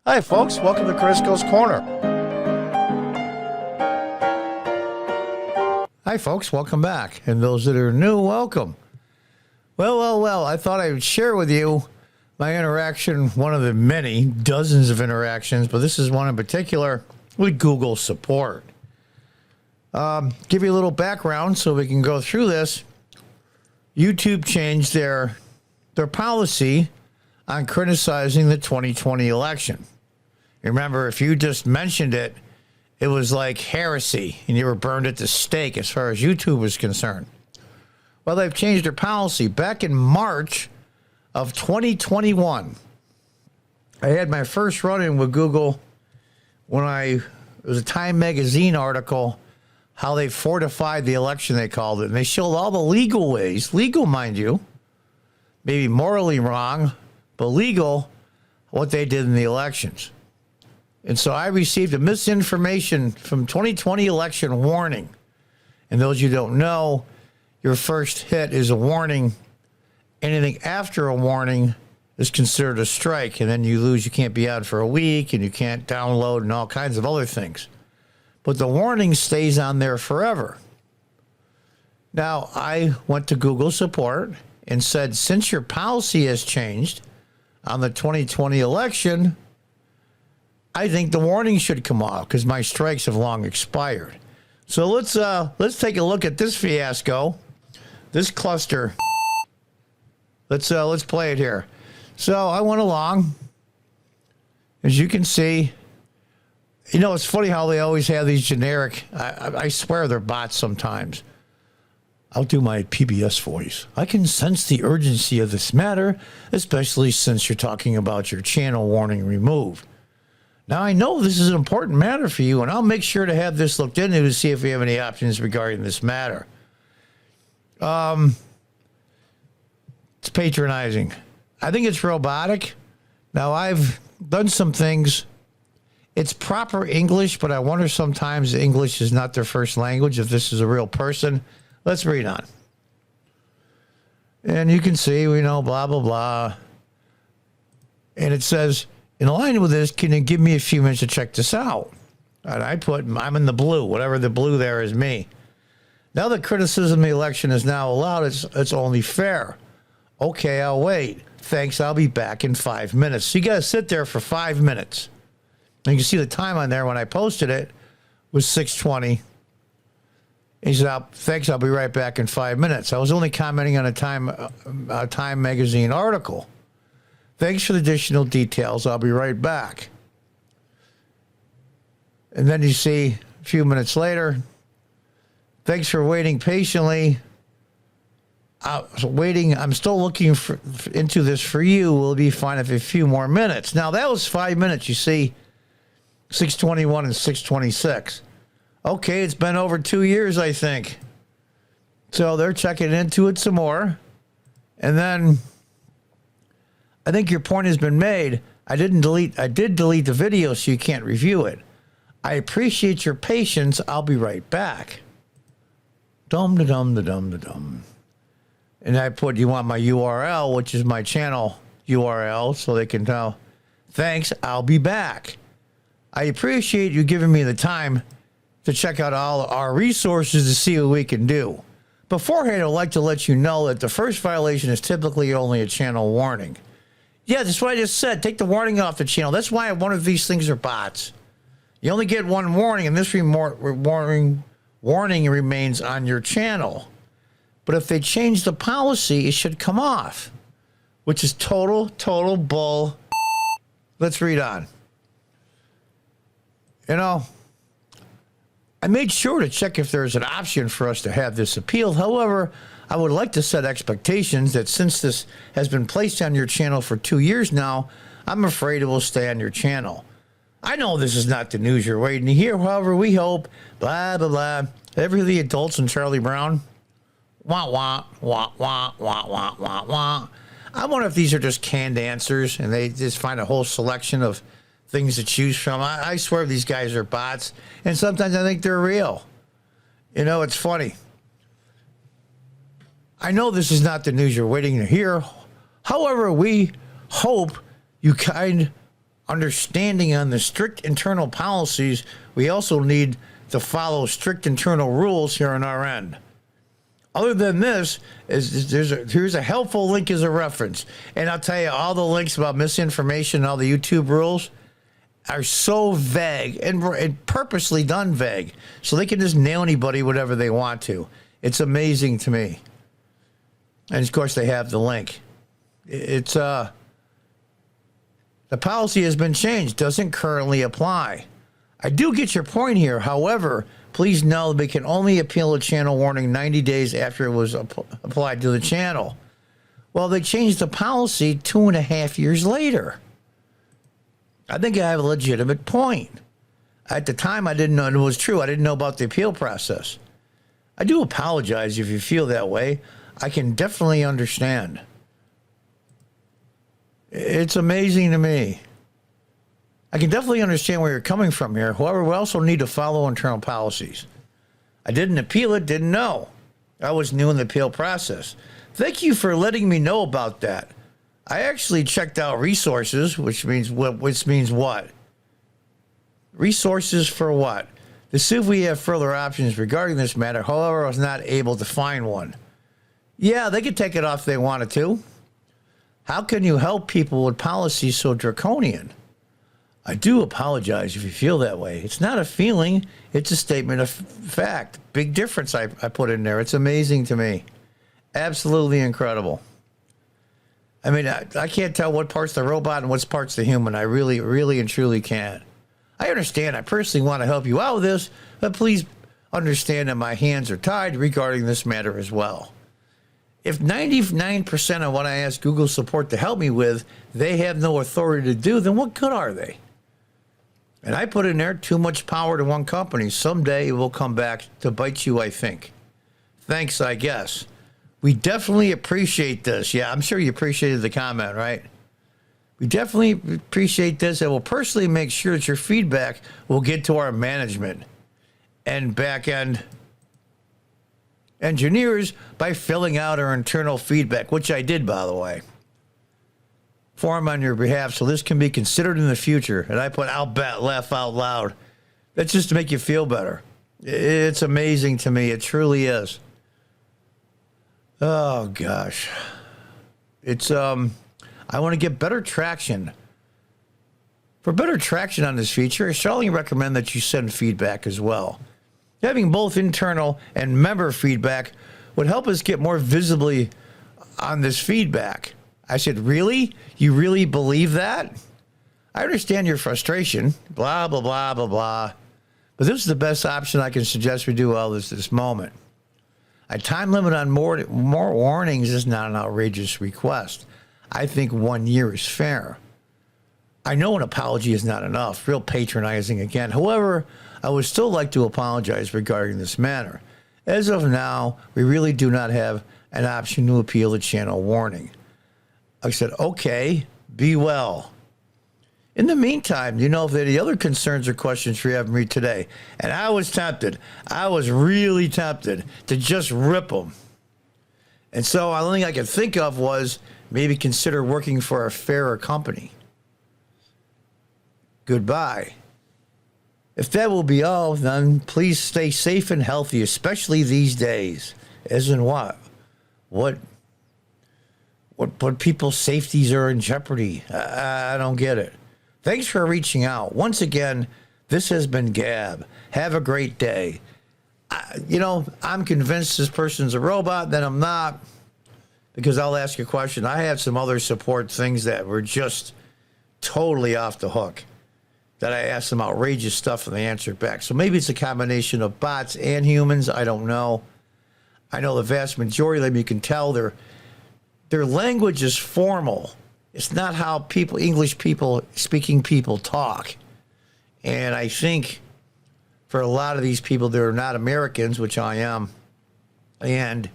Hi, folks. Welcome to Crisco's Corner. Hi, folks. Welcome back. And those that are new, welcome. Well. I thought I would share with you my interaction, one of the many dozens of interactions, but this is one in particular with Google support. Give you a little background so we can go through this. YouTube changed their policy on criticizing the 2020 election. Remember, if you just mentioned it, it was like heresy, and you were burned at the stake as far as YouTube was concerned. Well, they've changed their policy. Back in March of 2021, I had my first run-in with Google when it was a Time magazine article, how they fortified the election, they called it. And they showed all the legal ways, legal, mind you, maybe morally wrong, but legal, what they did in the elections. And so I received a misinformation from 2020 election warning. And those you don't know, your first hit is a warning. Anything after a warning is considered a strike. And then you lose, you can't be out for a week, and you can't download and all kinds of other things. But the warning stays on there forever. Now, I went to Google support and said, since your policy has changed on the 2020 election, I think the warning should come off because my strikes have long expired. So let's take a look at this fiasco, this cluster. Let's play it here. So I went along, as you can see. You know, it's funny how they always have these generic. I swear they're bots sometimes. I'll do my PBS voice. I can sense the urgency of this matter, especially since you're talking about your channel warning removed. Now, I know this is an important matter for you, and I'll make sure to have this looked into to see if we have any options regarding this matter. It's patronizing. I think it's robotic. Now, I've done some things. It's proper English, but I wonder sometimes English is not their first language if this is a real person. Let's read on. And you can see, we know, blah, blah, blah. And it says, in line with this, can you give me a few minutes to check this out? And I put, I'm in the blue. Whatever the blue there is me. Now that criticism of the election is now allowed, it's only fair. Okay, I'll wait. Thanks, I'll be back in 5 minutes. So you got to sit there for 5 minutes. And you can see the time on there when I posted it was 6:20. He said, thanks, I'll be right back in 5 minutes. I was only commenting on a Time magazine article. Thanks for the additional details. I'll be right back. And then you see a few minutes later, thanks for waiting patiently. I'm still looking into this for you. We'll be fine if a few more minutes. Now, that was 5 minutes, you see, 6:21 and 6:26. Okay, it's been over 2 years, I think. So they're checking into it some more. And then I think your point has been made. I did delete the video so you can't review it. I appreciate your patience. I'll be right back. Dum-da-dum-da-dum-da-dum. And I put, you want my URL, which is my channel URL, so they can tell. Thanks, I'll be back. I appreciate you giving me the time to check out all our resources to see what we can do. Beforehand, I'd like to let you know that the first violation is typically only a channel warning. Yeah, that's what I just said. Take the warning off the channel. That's why one of these things are bots. You only get one warning, and this warning remains on your channel. But if they change the policy, it should come off, which is total bull. Let's read on. You know, I made sure to check if there's an option for us to have this appealed. However, I would like to set expectations that since this has been placed on your channel for 2 years now, I'm afraid it will stay on your channel. I know this is not the news you're waiting to hear. However, we hope, blah, blah, blah. Every of the adults in Charlie Brown, wah, wah, wah, wah, wah, wah, wah, wah. I wonder if these are just canned answers and they just find a whole selection of things to choose from. I swear these guys are bots, and sometimes I think they're real. You know, it's funny. I know this is not the news you're waiting to hear. However, we hope you kind understanding on the strict internal policies, we also need to follow strict internal rules here on our end. Other than this, here's a helpful link as a reference. And I'll tell you, all the links about misinformation, all the YouTube rules are so vague and purposely done vague. So they can just nail anybody whatever they want to. It's amazing to me. And of course, they have the link. It's the policy has been changed, doesn't currently apply. I do get your point here. However, please know they can only appeal a channel warning 90 days after it was applied to the channel. Well, they changed the policy 2.5 years later. I think I have a legitimate point. At the time, I didn't know it was true. I didn't know about the appeal process. I do apologize if you feel that way. I can definitely understand. It's amazing to me. I can definitely understand where you're coming from here. However, we also need to follow internal policies. I didn't appeal it, didn't know. I was new in the appeal process. Thank you for letting me know about that. I actually checked out resources, which means what? Resources for what? To see if we have further options regarding this matter. However, I was not able to find one. Yeah, they could take it off if they wanted to. How can you help people with policies so draconian? I do apologize if you feel that way. It's not a feeling. It's a statement of fact. Big difference I put in there. It's amazing to me. Absolutely incredible. I mean, I can't tell what part's the robot and what part's the human. I really, really and truly can't. I understand. I personally want to help you out with this, but please understand that my hands are tied regarding this matter as well. If 99% of what I ask Google support to help me with, they have no authority to do, then what good are they? And I put in there too much power to one company. Someday it will come back to bite you, I think. Thanks, I guess. We definitely appreciate this. Yeah, I'm sure you appreciated the comment, right? We definitely appreciate this. I will personally make sure that your feedback will get to our management and back-end engineers by filling out our internal feedback, which I did, by the way. Form on your behalf, so this can be considered in the future. And I put, I'll bet, laugh out loud. That's just to make you feel better. It's amazing to me. It truly is. Oh, gosh. It's, I want to get better traction. For better traction on this feature, I strongly recommend that you send feedback as well. Having both internal and member feedback would help us get more visibly on this feedback. I said, really? You really believe that? I understand your frustration, blah, blah, blah, blah, blah. But this is the best option I can suggest we do all this moment. A time limit on more warnings is not an outrageous request. I think 1 year is fair. I know an apology is not enough, real patronizing again. However, I would still like to apologize regarding this matter. As of now, we really do not have an option to appeal the channel warning. I said, okay, be well. In the meantime, you know, if there are any other concerns or questions you have me today, and I was tempted, I was really tempted to just rip them. And so the only thing I could think of was maybe consider working for a fairer company. Goodbye. If that will be all, then please stay safe and healthy, especially these days. As in what? What people's safeties are in jeopardy? I don't get it. Thanks for reaching out. Once again, this has been Gab. Have a great day. You know, I'm convinced this person's a robot, then I'm not, because I'll ask a question. I had some other support things that were just totally off the hook, that I asked them outrageous stuff and they answered back. So maybe it's a combination of bots and humans. I don't know. I know the vast majority of them, you can tell their language is formal. It's not how people, English people, speaking people talk. And I think for a lot of these people, they're not Americans, which I am, and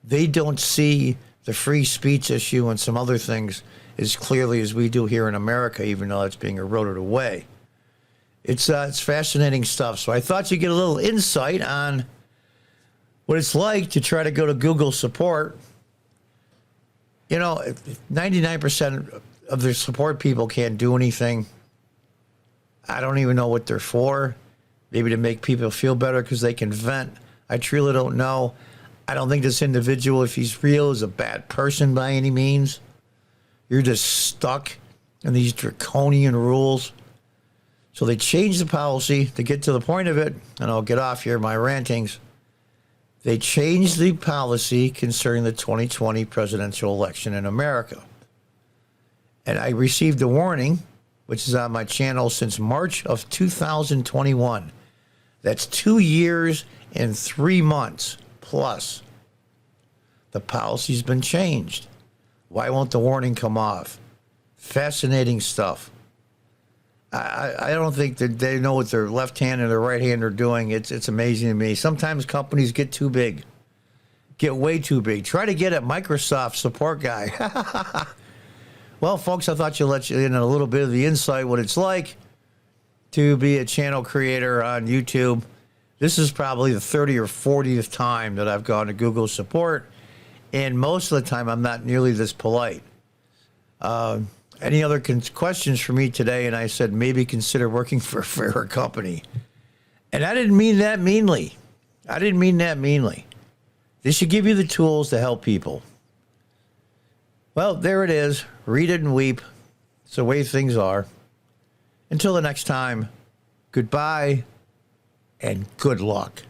they don't see the free speech issue and some other things as clearly as we do here in America, even though it's being eroded away. It's fascinating stuff. So I thought you'd get a little insight on what it's like to try to go to Google support. You know, 99% of their support people can't do anything. I don't even know what they're for. Maybe to make people feel better because they can vent. I truly don't know. I don't think this individual, if he's real, is a bad person by any means. You're just stuck in these draconian rules. So they changed the policy to get to the point of it, and I'll get off here my rantings. They changed the policy concerning the 2020 presidential election in America. And I received a warning, which is on my channel since March of 2021. That's 2 years and 3 months plus. The policy's been changed. Why won't the warning come off? Fascinating stuff. I don't think that they know what their left hand and their right hand are doing. It's amazing to me. Sometimes companies get too big, get way too big. Try to get a Microsoft support guy. Well, folks, I thought I'd let you in a little bit of the insight what it's like to be a channel creator on YouTube. This is probably the 30th or 40th time that I've gone to Google support, and most of the time I'm not nearly this polite. Any other questions for me today? And I said, maybe consider working for a fairer company. And I didn't mean that meanly. I didn't mean that meanly. They should give you the tools to help people. Well, there it is. Read it and weep. It's the way things are. Until the next time, goodbye and good luck.